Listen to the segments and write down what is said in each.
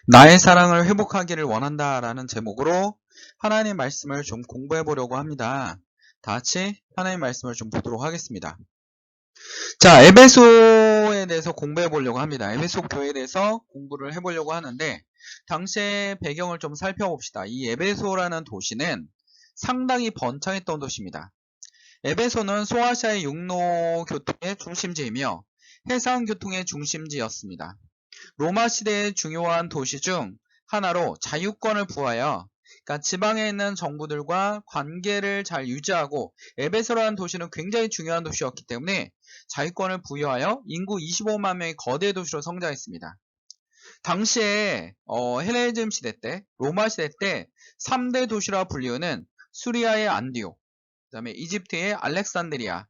나의 사랑을 회복하기를 원한다라는 제목으로 하나님 말씀을 좀 공부해 보려고 합니다. 다 같이 하나님 말씀을 좀 보도록 하겠습니다. 자, 에베소에 대해서 공부해 보려고 합니다. 에베소 교회에 대해서 공부를 해 보려고 하는데 당시의 배경을 좀 살펴봅시다. 이 에베소라는 도시는 상당히 번창했던 도시입니다. 에베소는 소아시아의 육로 교통의 중심지이며 해상 교통의 중심지였습니다. 로마 시대의 중요한 도시 중 하나로 자유권을 부하여 그러니까 지방에 있는 정부들과 관계를 잘 유지하고 에베소라는 도시는 굉장히 중요한 도시였기 때문에 자유권을 부여하여 인구 25만 명의 거대 도시로 성장했습니다. 당시에 헬레니즘 시대 때 로마 시대 때 3대 도시라 불리우는 수리아의 안디옥, 그다음에 이집트의 알렉산드리아와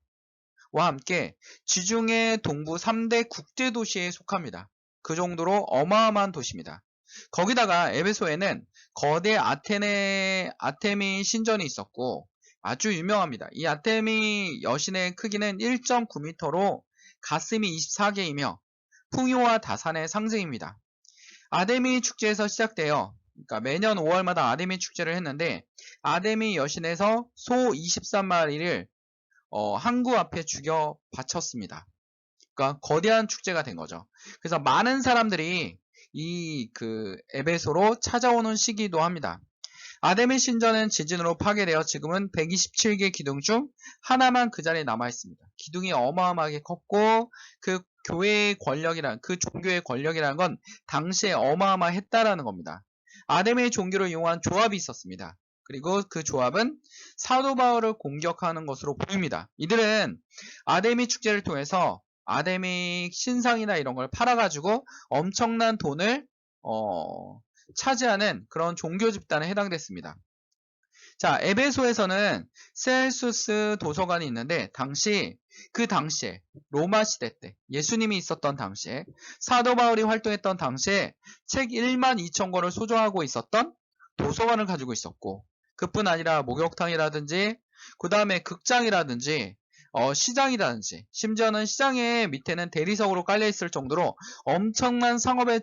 함께 지중해 동부 3대 국제 도시에 속합니다. 그 정도로 어마어마한 도시입니다. 거기다가 에베소에는 거대 아테미 신전이 있었고 아주 유명합니다. 이 아테미 여신의 크기는 1.9m로 가슴이 24개이며 풍요와 다산의 상징입니다. 아데미 축제에서 시작되어 그러니까 매년 5월마다 아데미 축제를 했는데 아데미 여신에서 소 23마리를 항구 앞에 죽여 바쳤습니다. 그러니까 거대한 축제가 된 거죠. 그래서 많은 사람들이 이 에베소로 찾아오는 시기도 합니다. 아데미 신전은 지진으로 파괴되어 지금은 127개 기둥 중 하나만 그 자리에 남아 있습니다. 기둥이 어마어마하게 컸고 그 교회의 권력이란 그 종교의 권력이라는 건 당시에 어마어마했다라는 겁니다. 아데미의 종교를 이용한 조합이 있었습니다. 그리고 그 조합은 사도 바울을 공격하는 것으로 보입니다. 이들은 아데미 축제를 통해서 아데미 신상이나 이런 걸 팔아가지고 엄청난 돈을 차지하는 그런 종교 집단에 해당됐습니다. 자, 에베소에서는 셀수스 도서관이 있는데 그 당시에 로마 시대 때 예수님이 있었던 당시에 사도 바울이 활동했던 당시에 책 1만 2천 권을 소장하고 있었던 도서관을 가지고 있었고 그뿐 아니라 목욕탕이라든지 그 다음에 극장이라든지 시장이라든지 심지어는 시장의 밑에는 대리석으로 깔려 있을 정도로 엄청난 상업의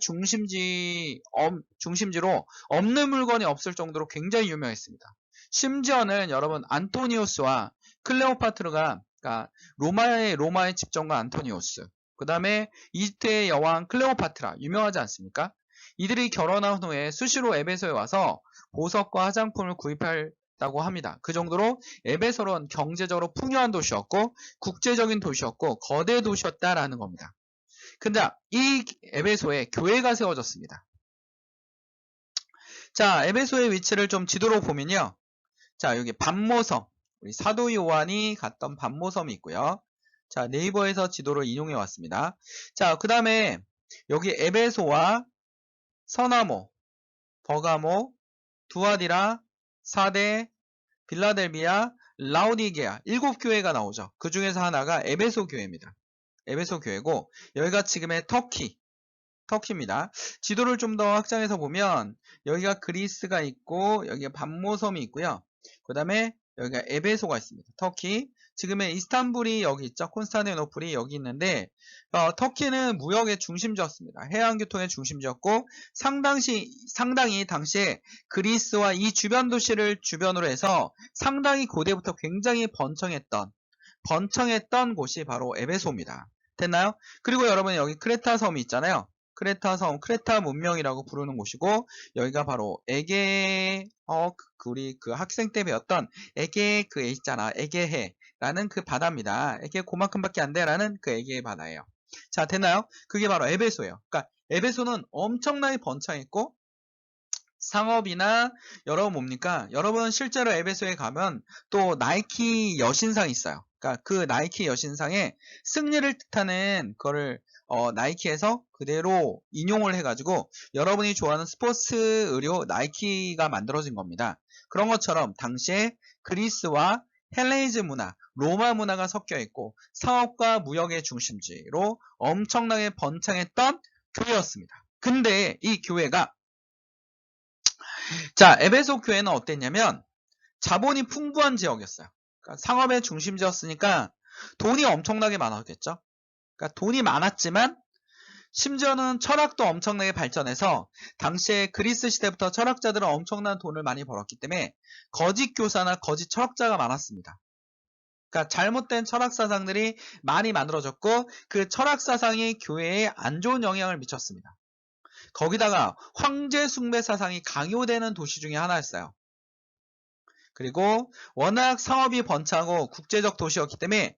중심지로 없는 물건이 없을 정도로 굉장히 유명했습니다. 심지어는 여러분 안토니우스와 클레오파트라가 그러니까 로마의 집정관 안토니우스 그 다음에 이집트의 여왕 클레오파트라 유명하지 않습니까? 이들이 결혼한 후에 수시로 에베소에 와서 보석과 화장품을 구입했다고 합니다. 그 정도로 에베소는 경제적으로 풍요한 도시였고 국제적인 도시였고 거대 도시였다라는 겁니다. 근데 이 에베소에 교회가 세워졌습니다. 자, 에베소의 위치를 좀 지도로 보면요. 자, 여기 반모섬, 우리 사도 요한이 갔던 반모섬이 있고요. 자, 네이버에서 지도를 인용해 왔습니다. 자, 그 다음에 여기 에베소와 서나모, 버가모, 두아디라, 사데, 빌라델비아, 라오디게아 7교회가 나오죠. 그 중에서 하나가 에베소 교회입니다. 에베소 교회고 여기가 지금의 터키입니다. 지도를 좀 더 확장해서 보면 여기가 그리스가 있고 여기가 반모섬이 있고요. 그 다음에 여기가 에베소가 있습니다. 터키. 지금의 이스탄불이 여기 있죠. 콘스탄티노플이 여기 있는데 터키는 무역의 중심지였습니다. 해양교통의 중심지였고 상당히 당시에 그리스와 이 주변 도시를 주변으로 해서 상당히 고대부터 굉장히 번창했던 곳이 바로 에베소입니다. 됐나요? 그리고 여러분 여기 크레타 섬이 있잖아요. 크레타 섬, 크레타 문명이라고 부르는 곳이고 여기가 바로 에게 우리 학생 때 배웠던 에게 있잖아. 에게해라는 그 바다입니다. 에게 그만큼밖에 안 돼라는 그 에게해 바다예요. 자, 됐나요? 그게 바로 에베소예요. 그러니까 에베소는 엄청나게 번창했고 상업이나 여러분 뭡니까? 여러분 실제로 에베소에 가면 또 나이키 여신상이 있어요. 그러니까 그 나이키 여신상에 승리를 뜻하는 거를 나이키에서 그대로 인용을 해가지고 여러분이 좋아하는 스포츠 의료 나이키가 만들어진 겁니다. 그런 것처럼 당시에 그리스와 헬레니즘 문화, 로마 문화가 섞여 있고 상업과 무역의 중심지로 엄청나게 번창했던 교회였습니다. 근데 이 교회가 자, 에베소 교회는 어땠냐면 자본이 풍부한 지역이었어요. 그러니까 상업의 중심지였으니까 돈이 엄청나게 많았겠죠. 그러니까 돈이 많았지만 심지어는 철학도 엄청나게 발전해서 당시에 그리스 시대부터 철학자들은 엄청난 돈을 많이 벌었기 때문에 거짓 교사나 거짓 철학자가 많았습니다. 그러니까 잘못된 철학 사상들이 많이 만들어졌고 그 철학 사상이 교회에 안 좋은 영향을 미쳤습니다. 거기다가 황제 숭배 사상이 강요되는 도시 중에 하나였어요. 그리고 워낙 상업이 번창하고 국제적 도시였기 때문에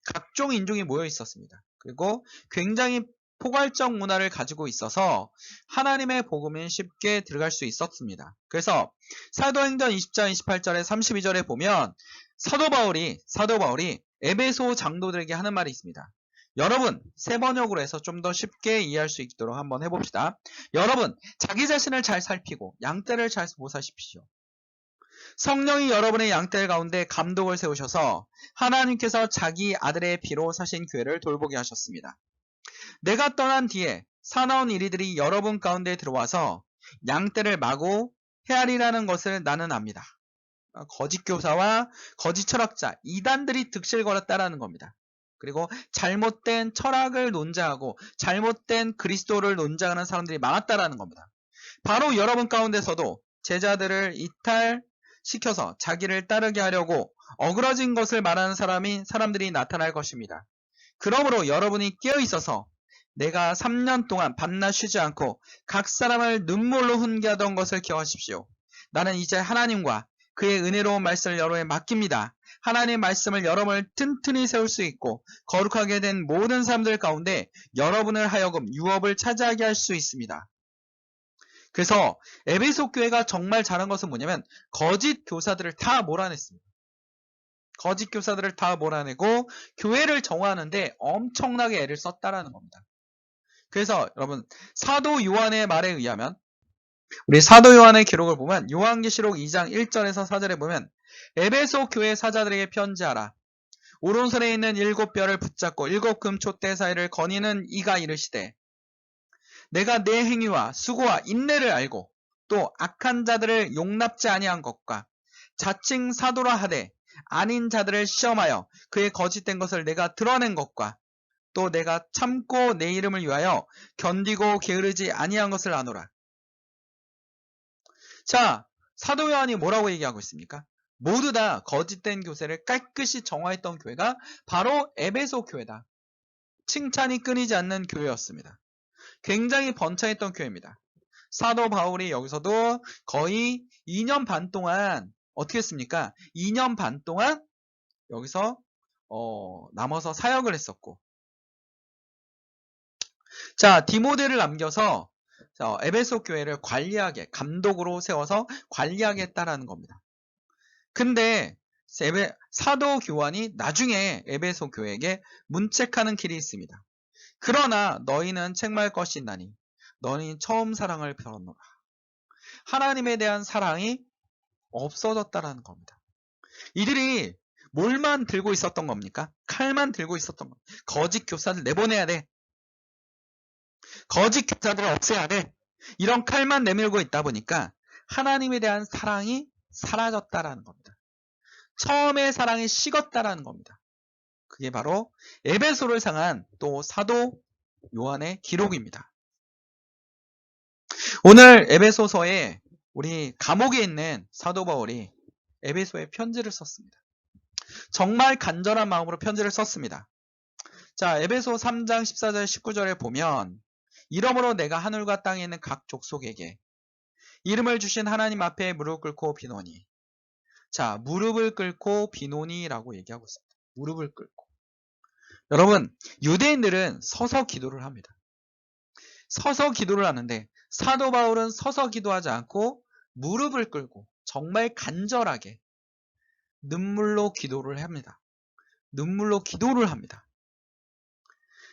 각종 인종이 모여 있었습니다. 그리고 굉장히 포괄적 문화를 가지고 있어서 하나님의 복음이 쉽게 들어갈 수 있었습니다. 그래서 사도행전 20장 28절에 32절에 보면 사도 바울이 에베소 장로들에게 하는 말이 있습니다. 여러분, 새 번역으로 해서 좀 더 쉽게 이해할 수 있도록 한번 해봅시다. 여러분, 자기 자신을 잘 살피고 양떼를 잘 보살피십시오. 성령이 여러분의 양떼 가운데 감독을 세우셔서 하나님께서 자기 아들의 피로 사신 교회를 돌보게 하셨습니다. 내가 떠난 뒤에 사나운 이리들이 여러분 가운데 들어와서 양떼를 마구 헤아리라는 것을 나는 압니다. 거짓 교사와 거짓 철학자, 이단들이 득실거렸다라는 겁니다. 그리고 잘못된 철학을 논자하고 잘못된 그리스도를 논자하는 사람들이 많았다라는 겁니다. 바로 여러분 가운데서도 제자들을 이탈시켜서 자기를 따르게 하려고 어그러진 것을 말하는 사람들이 나타날 것입니다. 그러므로 여러분이 깨어있어서 내가 3년 동안 밤낮 쉬지 않고 각 사람을 눈물로 훈계하던 것을 기억하십시오. 나는 이제 하나님과 그의 은혜로운 말씀을 여러분에 맡깁니다. 하나님의 말씀을 여러분을 튼튼히 세울 수 있고 거룩하게 된 모든 사람들 가운데 여러분을 하여금 유업을 차지하게 할 수 있습니다. 그래서 에베소 교회가 정말 잘한 것은 뭐냐면 거짓 교사들을 다 몰아냈습니다. 거짓 교사들을 다 몰아내고 교회를 정화하는데 엄청나게 애를 썼다라는 겁니다. 그래서 여러분 사도 요한의 말에 의하면 우리 사도 요한의 기록을 보면 요한계시록 2장 1절에서 4절에 보면 에베소 교회 사자들에게 편지하라. 오른손에 있는 7뼈를 붙잡고 7 금촛대 사이를 거니는 이가 이르시되 내가 내 행위와 수고와 인내를 알고 또 악한 자들을 용납지 아니한 것과 자칭 사도라 하되 아닌 자들을 시험하여 그의 거짓된 것을 내가 드러낸 것과 또 내가 참고 내 이름을 위하여 견디고 게으르지 아니한 것을 아노라. 자, 사도 요한이 뭐라고 얘기하고 있습니까? 모두 다 거짓된 교세를 깨끗이 정화했던 교회가 바로 에베소 교회다. 칭찬이 끊이지 않는 교회였습니다. 굉장히 번창했던 교회입니다. 사도 바울이 여기서도 거의 2년 반 동안 어떻게 했습니까? 2년 반 동안 여기서 남아서 사역을 했었고, 자, 디모데를 남겨서 에베소 교회를 관리하게, 감독으로 세워서 관리하게 했다라는 겁니다. 근데 사도 교환이 나중에 에베소 교회에게 문책하는 길이 있습니다. 그러나 너희는 책망할 것이 있나니 너희는 처음 사랑을 버렸노라. 하나님에 대한 사랑이 없어졌다라는 겁니다. 이들이 뭘만 들고 있었던 겁니까? 칼만 들고 있었던 겁니다. 거짓 교사들 내보내야 돼. 거짓 교사들을 없애야 돼. 이런 칼만 내밀고 있다 보니까 하나님에 대한 사랑이 사라졌다라는 겁니다. 처음의 사랑이 식었다라는 겁니다. 그게 바로 에베소를 향한 또 사도 요한의 기록입니다. 오늘 에베소서에 우리 감옥에 있는 사도 바울이 에베소에 편지를 썼습니다. 정말 간절한 마음으로 편지를 썼습니다. 자, 에베소 3장 14절 19절에 보면 이러므로 내가 하늘과 땅에 있는 각 족속에게 이름을 주신 하나님 앞에 무릎 꿇고 비노니. 자, 무릎을 꿇고 비노니라고 얘기하고 있습니다. 무릎을 꿇고. 여러분, 유대인들은 서서 기도를 합니다. 서서 기도를 하는데 사도 바울은 서서 기도하지 않고 무릎을 꿇고 정말 간절하게 눈물로 기도를 합니다. 눈물로 기도를 합니다.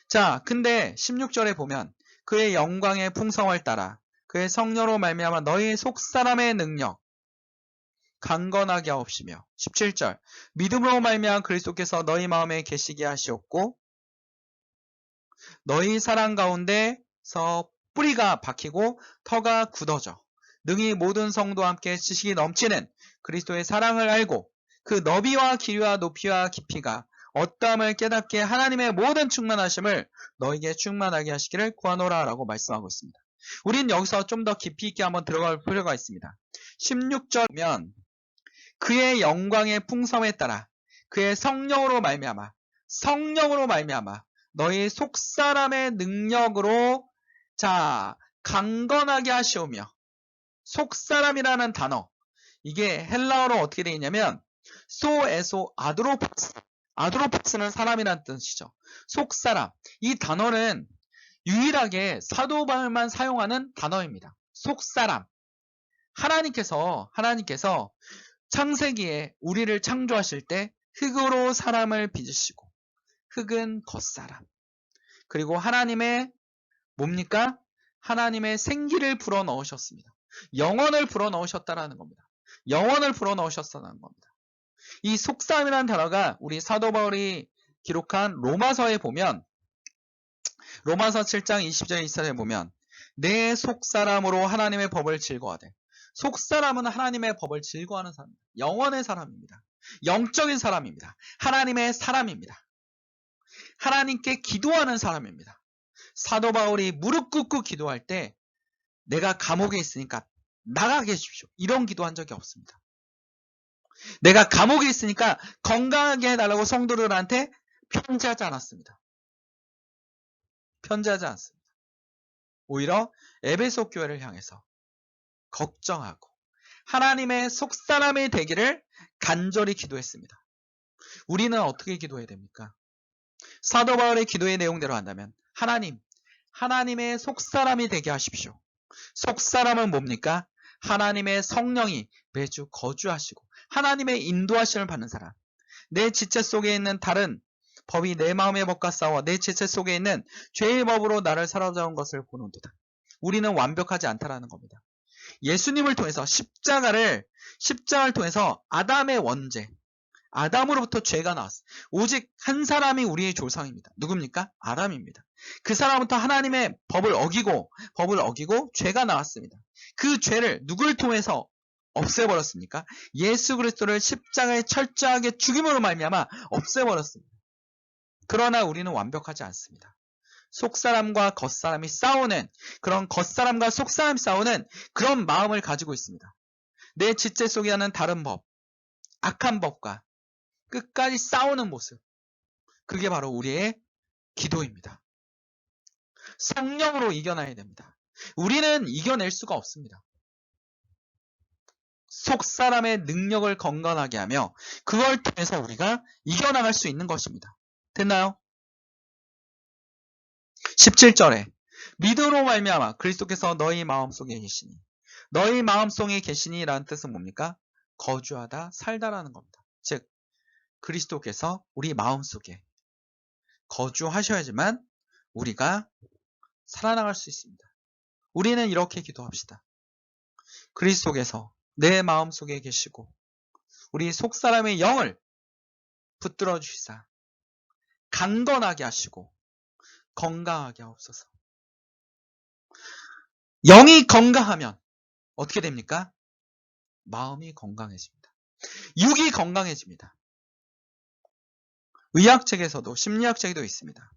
자, 근데 16절에 보면 그의 영광의 풍성을 따라 그의 성령으로 말미암아 너희 속사람의 능력 강건하게 하옵시며 17절 믿음으로 말미암아 그리스도께서 너희 마음에 계시게 하시옵고 너희 사랑 가운데서 뿌리가 박히고 터가 굳어져 능히 모든 성도와 함께 지식이 넘치는 그리스도의 사랑을 알고 그 너비와 길이와 높이와 깊이가 어떠함을 깨닫게 하나님의 모든 충만하심을 너에게 충만하게 하시기를 구하노라 라고 말씀하고 있습니다. 우린 여기서 좀 더 깊이 있게 한번 들어갈 필요가 있습니다. 16절이면 그의 영광의 풍성에 따라 그의 성령으로 말미암아 너희 속사람의 능력으로 강건하게 하시오며, 속사람이라는 단어, 이게 헬라어로 어떻게 되어 있냐면 소에소 아드로팍스는 사람이라는 뜻이죠. 속사람, 이 단어는 유일하게 사도 바울만 사용하는 단어입니다. 속사람. 하나님께서 창세기에 우리를 창조하실 때 흙으로 사람을 빚으시고, 흙은 겉사람, 그리고 하나님의 뭡니까? 하나님의 생기를 불어넣으셨습니다. 영혼을 불어넣으셨다라는 겁니다. 영혼을 불어넣으셨다는 겁니다. 이 속사람이라는 단어가 우리 사도 바울이 기록한 로마서에 보면, 로마서 7장 20절 24절에 보면 내 속사람으로 하나님의 법을 즐거워하되, 속사람은 하나님의 법을 즐거워하는 사람입니다. 영혼의 사람입니다. 영적인 사람입니다. 하나님의 사람입니다. 하나님께 기도하는 사람입니다. 사도 바울이 무릎 꿇고 기도할 때 내가 감옥에 있으니까 나가게 해주십시오, 이런 기도한 적이 없습니다. 내가 감옥에 있으니까 건강하게 해달라고 성도들한테 편지하지 않았습니다. 오히려 에베소 교회를 향해서 걱정하고 하나님의 속사람이 되기를 간절히 기도했습니다. 우리는 어떻게 기도해야 됩니까? 사도 바울의 기도의 내용대로 한다면 하나님의 속사람이 되게 하십시오. 속사람은 뭡니까? 하나님의 성령이 매주 거주하시고 하나님의 인도하심을 받는 사람. 내 지체 속에 있는 다른 법이 내 마음의 법과 싸워 내 지체 속에 있는 죄의 법으로 나를 사로잡은 것을 보는도다. 우리는 완벽하지 않다라는 겁니다. 예수님을 통해서 십자가를 통해서 아담의 원죄, 아담으로부터 죄가 나왔어요. 오직 한 사람이 우리의 조상입니다. 누굽니까? 아담입니다. 그 사람부터 하나님의 법을 어기고 죄가 나왔습니다. 그 죄를 누굴 통해서 없애버렸습니까? 예수 그리스도를 십자가에 철저하게 죽임으로 말미암아 없애버렸습니다. 그러나 우리는 완벽하지 않습니다. 속사람과 겉사람이 싸우는, 그런 겉사람과 속사람이 싸우는 그런 마음을 가지고 있습니다. 내 지체 속에 하는 다른 법, 악한 법과 끝까지 싸우는 모습, 그게 바로 우리의 기도입니다. 성령으로 이겨나야 됩니다. 우리는 이겨낼 수가 없습니다. 속사람의 능력을 건강하게 하며 그걸 통해서 우리가 이겨나갈 수 있는 것입니다. 됐나요? 17절에 믿음으로 말미암아 그리스도께서 너희 마음속에 계시니, 너희 마음속에 계시니 라는 뜻은 뭡니까? 거주하다, 살다라는 겁니다. 즉 그리스도께서 우리 마음속에 거주하셔야지만 우리가 살아나갈 수 있습니다. 우리는 이렇게 기도합시다. 그리스도께서 내 마음속에 계시고 우리 속사람의 영을 붙들어 주시사 강건하게 하시고 건강하게 하옵소서. 영이 건강하면 어떻게 됩니까? 마음이 건강해집니다. 육이 건강해집니다. 의학책에서도 심리학책에도 있습니다.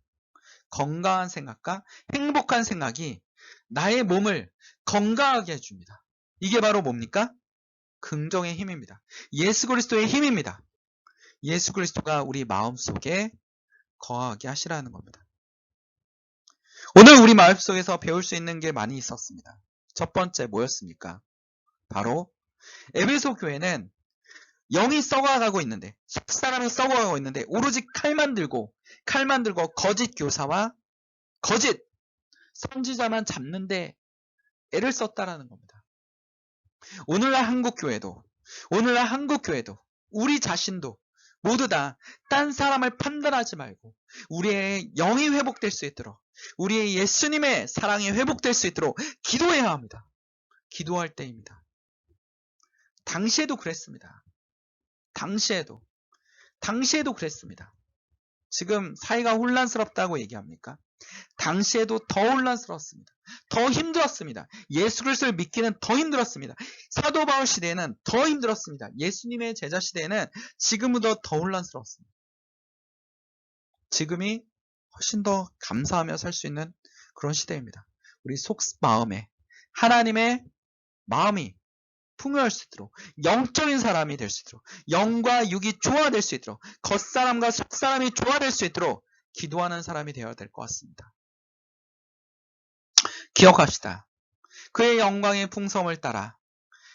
건강한 생각과 행복한 생각이 나의 몸을 건강하게 해줍니다. 이게 바로 뭡니까? 긍정의 힘입니다. 예수 그리스도의 힘입니다. 예수 그리스도가 우리 마음속에 거하게 하시라는 겁니다. 오늘 우리 마음속에서 배울 수 있는 게 많이 있었습니다. 첫 번째 뭐였습니까? 바로 에베소 교회는 영이 썩어가고 있는데, 속사람이 썩어가고 있는데 오로지 칼만 들고 거짓 교사와 거짓 선지자만 잡는데 애를 썼다라는 겁니다. 오늘날 한국 교회도 우리 자신도 모두 다 딴 사람을 판단하지 말고 우리의 영이 회복될 수 있도록, 우리의 예수님의 사랑이 회복될 수 있도록 기도해야 합니다. 기도할 때입니다. 당시에도 그랬습니다. 당시에도 그랬습니다. 지금 사회가 혼란스럽다고 얘기합니까? 당시에도 더 혼란스러웠습니다. 더 힘들었습니다. 예수 그리스도를 믿기는 더 힘들었습니다. 사도 바울 시대에는 더 힘들었습니다. 예수님의 제자 시대에는 지금보다 더 혼란스러웠습니다. 지금이 훨씬 더 감사하며 살 수 있는 그런 시대입니다. 우리 속마음에 하나님의 마음이 풍요할 수 있도록, 영적인 사람이 될 수 있도록, 영과 육이 조화될 수 있도록, 겉사람과 속사람이 조화될 수 있도록 기도하는 사람이 되어야 될 것 같습니다. 기억합시다. 그의 영광의 풍성을 따라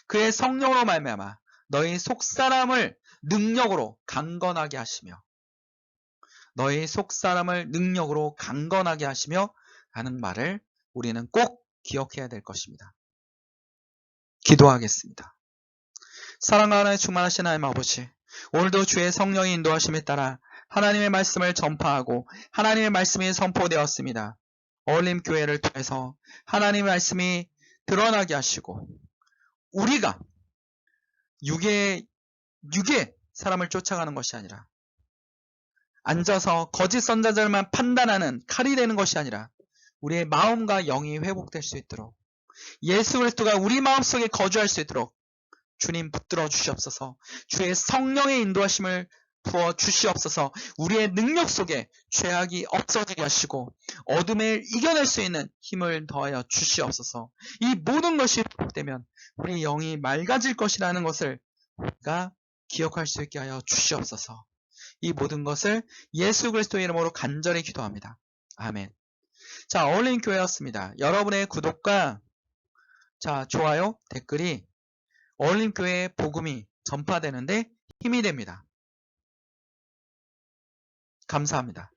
그의 성령으로 말미암아 너희 속사람을 능력으로 강건하게 하시며, 너희 속사람을 능력으로 강건하게 하시며 하는 말을 우리는 꼭 기억해야 될 것입니다. 기도하겠습니다. 사랑과 하나님 충만하신 하나님 아버지, 오늘도 주의 성령의 인도하심에 따라 하나님의 말씀을 전파하고 하나님의 말씀이 선포되었습니다. 어울림 교회를 통해서 하나님의 말씀이 드러나게 하시고 우리가 육의 사람을 쫓아가는 것이 아니라 앉아서 거짓 선자들만 판단하는 칼이 되는 것이 아니라 우리의 마음과 영이 회복될 수 있도록, 예수 그리스도가 우리 마음속에 거주할 수 있도록 주님 붙들어 주시옵소서. 주의 성령의 인도하심을 부어 주시옵소서. 우리의 능력 속에 죄악이 없어지게 하시고 어둠을 이겨낼 수 있는 힘을 더하여 주시옵소서. 이 모든 것이 회복되면 우리 영이 맑아질 것이라는 것을 우리가 기억할 수 있게 하여 주시옵소서. 이 모든 것을 예수 그리스도의 이름으로 간절히 기도합니다. 아멘. 자, 어울림 교회였습니다. 여러분의 구독과 좋아요, 댓글이 어울림 교회의 복음이 전파되는데 힘이 됩니다. 감사합니다.